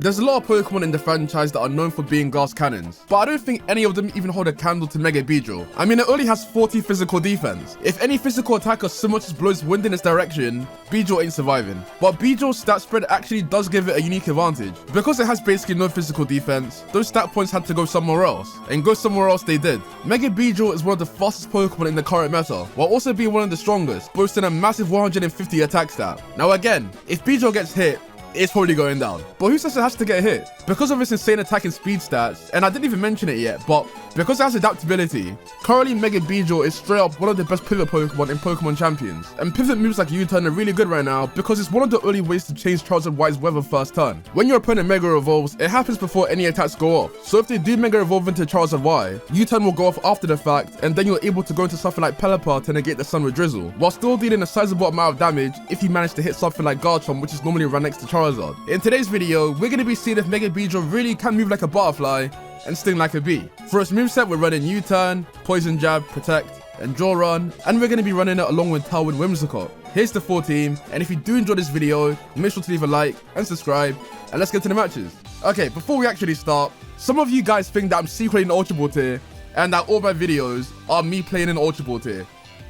There's a lot of Pokemon in the franchise that are known for being glass cannons, but I don't think any of them even hold a candle to Mega Beedrill. I mean, it only has 40 physical defense. If any physical attacker so much as blows wind in its direction, Beedrill ain't surviving. But Beedrill's stat spread actually does give it a unique advantage. Because it has basically no physical defense, those stat points had to go somewhere else, and go somewhere else they did. Mega Beedrill is one of the fastest Pokemon in the current meta, while also being one of the strongest, boasting a massive 150 attack stat. Now again, if Beedrill gets hit, it's probably going down. But who says it has to get hit? Because of its insane attack and speed stats, and I didn't even mention it yet, but because it has adaptability, currently Mega Beedrill is straight up one of the best pivot Pokemon in Pokemon Champions. And pivot moves like U-turn are really good right now because it's one of the only ways to change Charizard Y's weather first turn. When your opponent Mega Evolves, it happens before any attacks go off. So if they do Mega Evolve into Charizard Y, U-turn will go off after the fact, and then you're able to go into something like Pelipper to negate the Sun with Drizzle, while still dealing a sizable amount of damage if you manage to hit something like Garchomp, which is normally right next to Charizard. In today's video, we're going to be seeing if Mega Beedrill really can move like a butterfly and sting like a bee. For its moveset, we're running U-turn, Poison Jab, Protect, and Draw Run, and we're going to be running it along with Tailwind Whimsicott. Here's the full team, and if you do enjoy this video, make sure to leave a like and subscribe, and let's get to the matches. Okay, before we actually start, some of you guys think that I'm secretly in Ultra Ball tier, and that all my videos are me playing in Ultra Ball tier.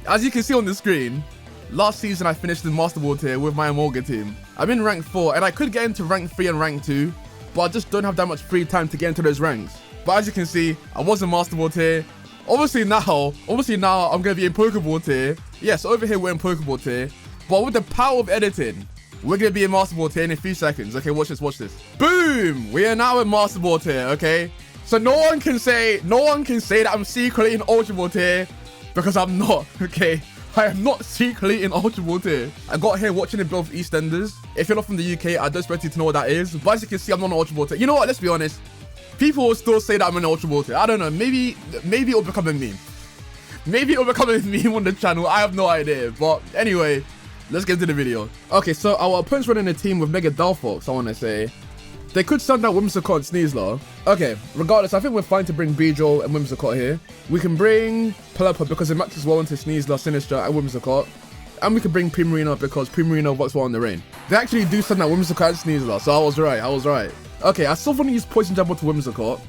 As you can see on the screen, last season I finished in Master Ball tier with my Amolga team. I'm in rank 4, and I could get into rank 3 and rank 2, but I just don't have that much free time to get into those ranks. But as you can see, I was in Master Ball tier. Obviously now I'm going to be in Pokeball tier. Yes, over here we're in Pokeball tier. But with the power of editing, we're going to be in Master Ball tier in a few seconds. Okay, watch this, watch this. Boom! We are now in Master Ball tier, okay? So no one can say that I'm secretly in Ultra Ball tier, because I'm not, okay? I am not secretly in Ultra Ball tier. I got here watching it build EastEnders. If you're not from the UK, I don't expect you to know what that is. But as you can see, I'm not in Ultra Ball tier. You know what? Let's be honest. People will still say that I'm in Ultra Ball tier. I don't know. Maybe it'll become a meme. Maybe it'll become a meme on the channel. I have no idea. But anyway, let's get into the video. Okay, so our opponent's running a team with Mega Delphox, I want to say. They could send out Whimsicott and Sneasler. Okay, regardless, I think we're fine to bring Beedrill and Whimsicott here. We can bring Pelipper because it matches well into Sneasler, Sinistra, and Whimsicott. And we can bring Primarina because Primarina works well in the rain. They actually do send out Whimsicott and Sneasler, so I was right. Okay, I still want to use Poison Jab onto Whimsicott,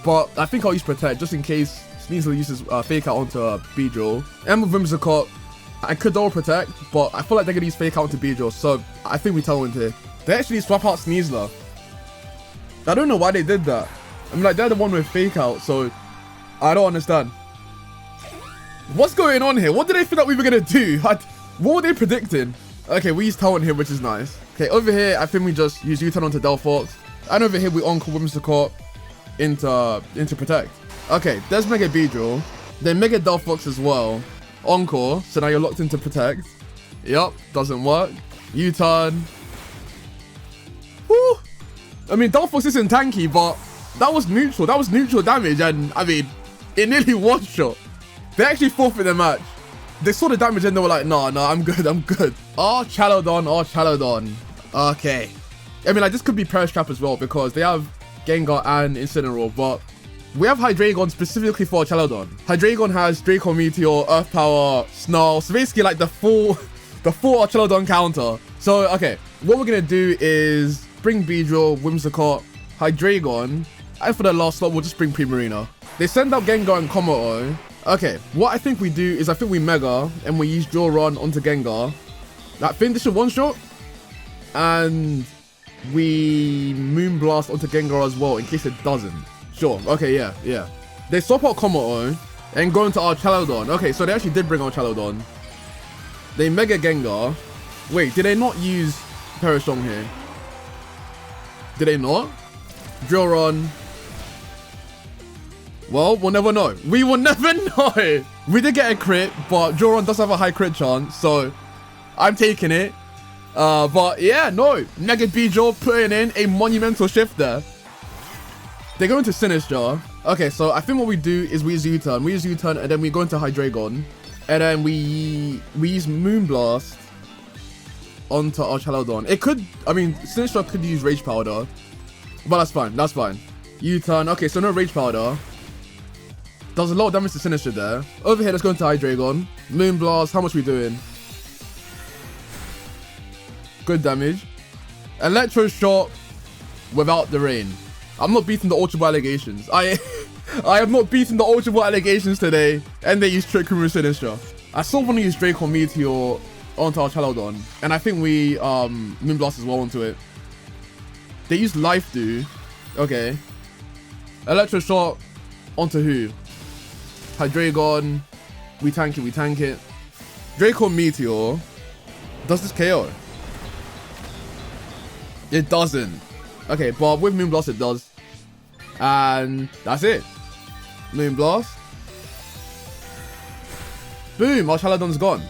but I think I'll use Protect just in case Sneasler uses Fake Out onto Beedrill. And with Whimsicott, I could double Protect, but I feel like they're going to use Fake Out onto Beedrill, so I think we Tailwind here. They actually swap out Sneasler. I don't know why they did that. I mean, like, they're the one with Fake Out, so I don't understand. What's going on here? What did they think that we were going to do? What were they predicting? Okay, we use Tailwind here, which is nice. Okay, over here, I think we just use U-turn onto Delphox. And over here, we Encore Whimsicott into Protect. Okay, there's Mega Beedrill. Then Mega Delphox as well. Encore, so now you're locked into Protect. Yup, doesn't work. U-turn. Woo! I mean, Delphox isn't tanky, but that was neutral. That was neutral damage, and I mean, it nearly one-shot. They actually forfeit the match. They saw the damage and they were like, no, I'm good. Charlodon. Okay. I mean, like, this could be Perish Trap as well because they have Gengar and Incineroar, but we have Hydreigon specifically for Charlodon. Hydreigon has Draco Meteor, Earth Power, Snarl, so basically like the full Charlodon counter. So, okay, what we're going to do is bring Beedrill, Whimsicott, Hydreigon, and for the last slot, we'll just bring Primarina. They send out Gengar and Komodo. Okay, what I think we do is I think we Mega, and we use Draw Run onto Gengar. I think this should one-shot, and we Moonblast onto Gengar as well, in case it doesn't. Sure, okay, yeah. They swap out Komodo, and go into our Charlodon. Okay, so they actually did bring our Charlodon. They Mega Gengar. Wait, did they not use Perishong here? Did they not? Drill Run. Well, we'll never know. We will never know. We did get a crit, but Drill Run does have a high crit chance, so I'm taking it. But yeah, no. Mega Beedrill putting in a monumental shift there. They go into Sinistra. Okay, so I think what we do is we use U-turn. We use U-turn, and then we go into Hydreigon. And then we use Moonblast onto our Charlodon. It could, I mean, Sinistra could use Rage Powder, but that's fine. U-turn, okay, so no Rage Powder. Does a lot of damage to Sinistra there. Over here, let's go into Hydreigon. Moonblast, how much we doing? Good damage. Electro Shock. without the rain. I'm not beating the Ultra Ball allegations. I am not beating the Ultra Ball allegations today. And they use Trick Room Sinister. I still want to use Drake or Meteor onto our Chalodon. And I think we Moonblast as well onto it. They use Life Do. Okay. Electro Shot onto who? Hydreigon. We tank it, we tank it. Drake or Meteor. Does this KO? It doesn't. Okay, but with Moonblast it does. And that's it. Moonblast. Boom, our Chalodon's gone.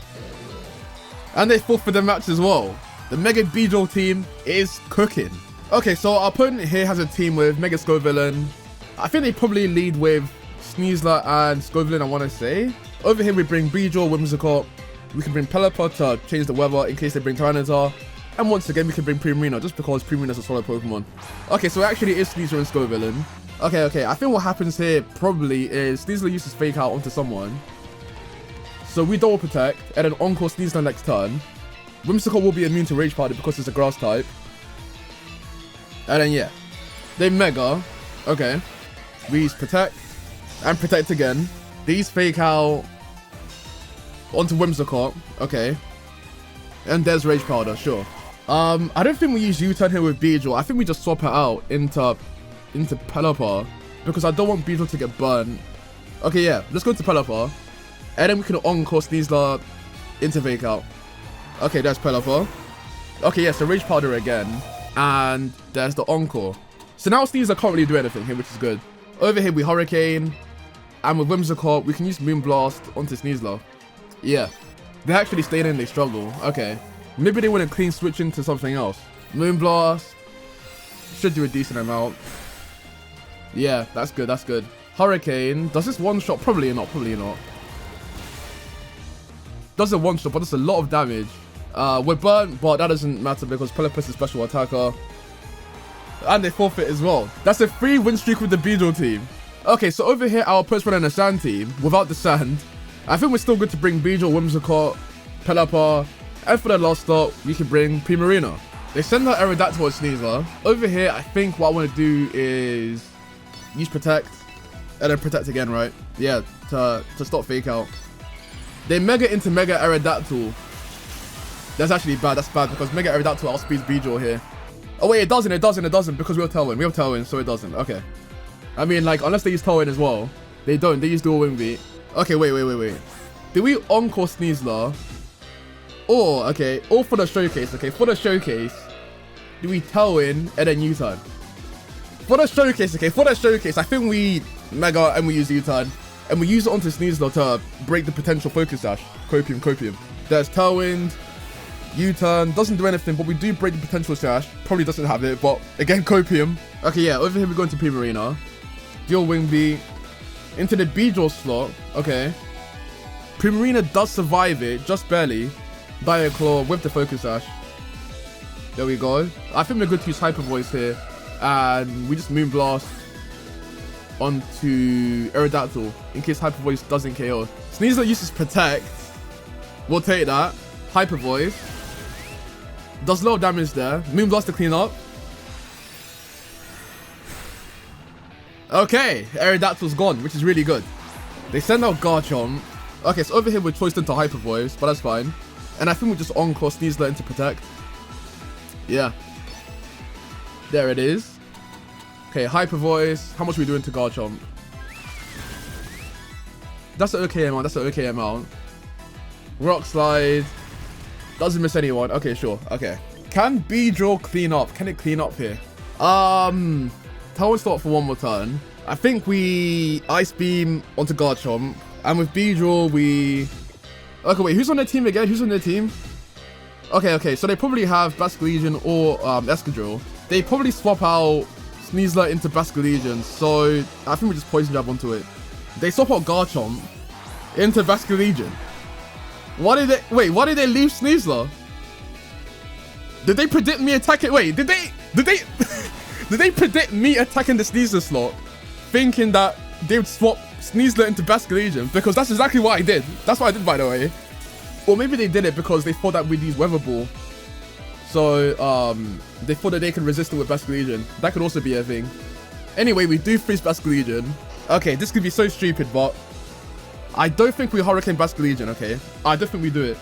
And they fought for the match as well. The Mega Beedrill team is cooking. Okay, so our opponent here has a team with Mega Scovillain. I think they probably lead with Sneasler and Scovillain, I want to say. Over here we bring Beedrill, Whimsicott. We can bring Pelipper to change the weather in case they bring Tyranitar. And once again, we can bring Primarina just because Primarina is a solid Pokemon. Okay, so actually it is Sneasler and Scovillain. Okay. I think what happens here probably is Sneasler uses Fake Out onto someone. So we double protect and then Encore Sneasler next turn. Whimsicott will be immune to Rage Powder because it's a grass type. And then yeah, they Mega. Okay. We use Protect and Protect again. They use Fake Out onto Whimsicott. Okay. And there's Rage Powder, sure. I don't think we use U-turn here with Beedrill. I think we just swap it out into Pelipper because I don't want Beedrill to get burnt. Okay, yeah, let's go to Pelipper. And then we can Encore Sneasler into Fake Out. Okay, there's Pelipper. Okay, yeah, so Rage Powder again. And there's the Encore. So now Sneasler can't really do anything here, which is good. Over here we Hurricane. And with Whimsicott, we can use Moonblast onto Sneasler. Yeah. They actually stayed in, they struggle. Okay. Maybe they want to clean switch into something else. Moonblast. Should do a decent amount. Yeah, that's good, that's good. Hurricane. Does this one shot? Probably not, probably not. Does a one shot, but does a lot of damage. We're burnt, but that doesn't matter because Pelipper is a special attacker. And they forfeit as well. That's a 3-win streak with the Beedrill team. Okay, so over here, our opponent's running a sand team without the sand. I think we're still good to bring Beedrill, Whimsicott, Pelipper, and for the last stop, we can bring Primarina. They send out Aerodactyl and Sneasler. Over here, I think what I want to do is use Protect, and then Protect again, right? Yeah, to stop Fake Out. They Mega into Mega Aerodactyl. That's actually bad, that's bad, because Mega Aerodactyl outspeeds Beedrill here. Oh wait, it doesn't, because we have Tailwind. We have Tailwind, so it doesn't, okay. I mean, like, unless they use Tailwind as well. They don't, they use Dual Wing Beat. Okay, wait. Do we Encore Sneasler? Or, okay, or for the showcase, okay, for the showcase, do we Tailwind and then U-turn? For the showcase, okay, I think we Mega and we use U-turn. And we use it onto Sneasler to break the potential Focus Sash. Copium. There's Tailwind, U-turn, doesn't do anything, but we do break the potential Sash. Probably doesn't have it, but again, Copium. Okay, yeah, over here we go into Primarina. Dual Wing Beat. Into the Beedrill slot, okay. Primarina does survive it, just barely. Dire Claw with the Focus Sash. There we go. I think we're good to use Hyper Voice here. And we just Moonblast onto Aerodactyl in case Hyper Voice doesn't KO. Sneasler uses Protect. We'll take that. Hyper Voice. Does a lot of damage there. Moonblast to clean up. Okay, Aerodactyl's gone, which is really good. They send out Garchomp. Okay, so over here we're choiced into Hyper Voice, but that's fine. And I think we just Encore Sneasler into Protect. Yeah. There it is. Okay, Hyper Voice. How much are we doing to Garchomp? That's an okay amount, Rock Slide. Doesn't miss anyone. Okay, sure. Okay. Can Beedrill clean up? Can it clean up here? Tailwind start for one more turn. I think we Ice Beam onto Garchomp. And with Beedrill, we... Okay, wait, who's on their team again? Okay, so they probably have Basculegion or Escadrille. They probably swap out Sneasler into Basculegion, so I think we just Poison Jab onto it. They swap out Garchomp into Basculegion. Why did they leave Sneasler? Did they predict me attacking? Wait, did they did they predict me attacking the Sneasler slot, thinking that they would swap Sneasler into Basculegion? Because that's exactly what I did. That's what I did, by the way. Or maybe they did it because they thought that we'd use Weather Ball. So, they thought that they could resist it with Basculegion. That could also be a thing. Anyway, we do freeze Basculegion. Okay, this could be so stupid, but I don't think we Hurricane Basculegion, okay? I don't think we do it.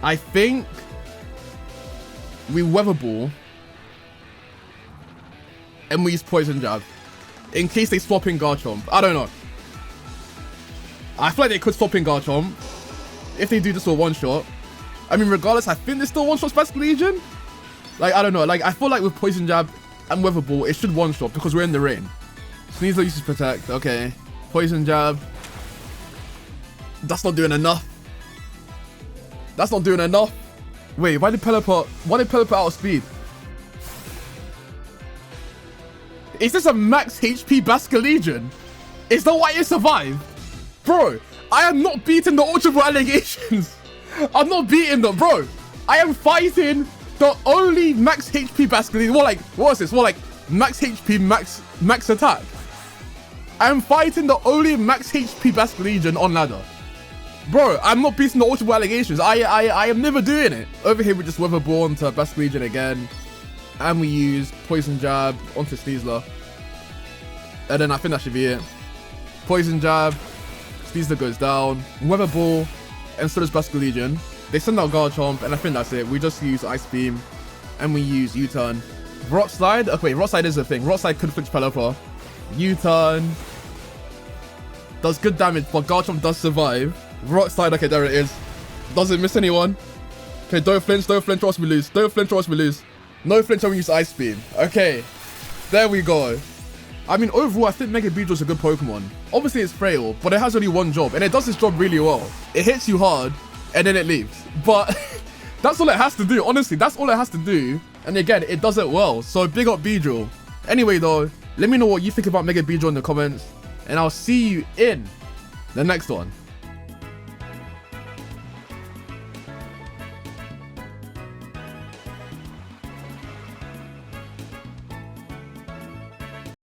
I think we Weather Ball and we use Poison Jab in case they swap in Garchomp. I don't know. I feel like they could swap in Garchomp if they do this with one-shot. I mean, regardless, I think this still one-shots Basculegion. Like, I don't know. Like, I feel like with Poison Jab and Weather Ball, it should one-shot because we're in the rain. Sneasel uses Protect. Okay. Poison Jab. That's not doing enough. That's not doing enough. Wait, why did Pelipper out of speed? Is this a max HP Basculegion? Is that why it survived? Bro, I am not beating the Ultra Ball allegations. I'm not beating them, bro. I am fighting the only max HP Basculegion. More like, what is this? More like max HP, max attack. I am fighting the only max HP Basculegion on ladder. Bro, I'm not beating the Ultra Ball allegations. I am never doing it. Over here, we just Weather Ball onto Basculegion again. And we use Poison Jab onto Sneasler. And then I think that should be it. Poison Jab. Sneasler goes down. Weather Ball. And so does Basculegion. They send out Garchomp. And I think that's it. We just use Ice Beam. And we use U-Turn. Rock Slide. Okay, Rock Slide is a thing. Rock Slide could flinch Pelipper. U-Turn. Does good damage, but Garchomp does survive. Rock Slide, okay, there it is. Doesn't miss anyone. Okay, don't flinch or else we lose. Don't flinch or else we lose. No flinch when we use Ice Beam. Okay, there we go. I mean, overall, I think Mega Beedrill is a good Pokemon. Obviously, it's frail, but it has only one job, and it does its job really well. It hits you hard, and then it leaves. But that's all it has to do. Honestly, that's all it has to do. And again, it does it well. So big up Beedrill. Anyway, though, let me know what you think about Mega Beedrill in the comments, and I'll see you in the next one.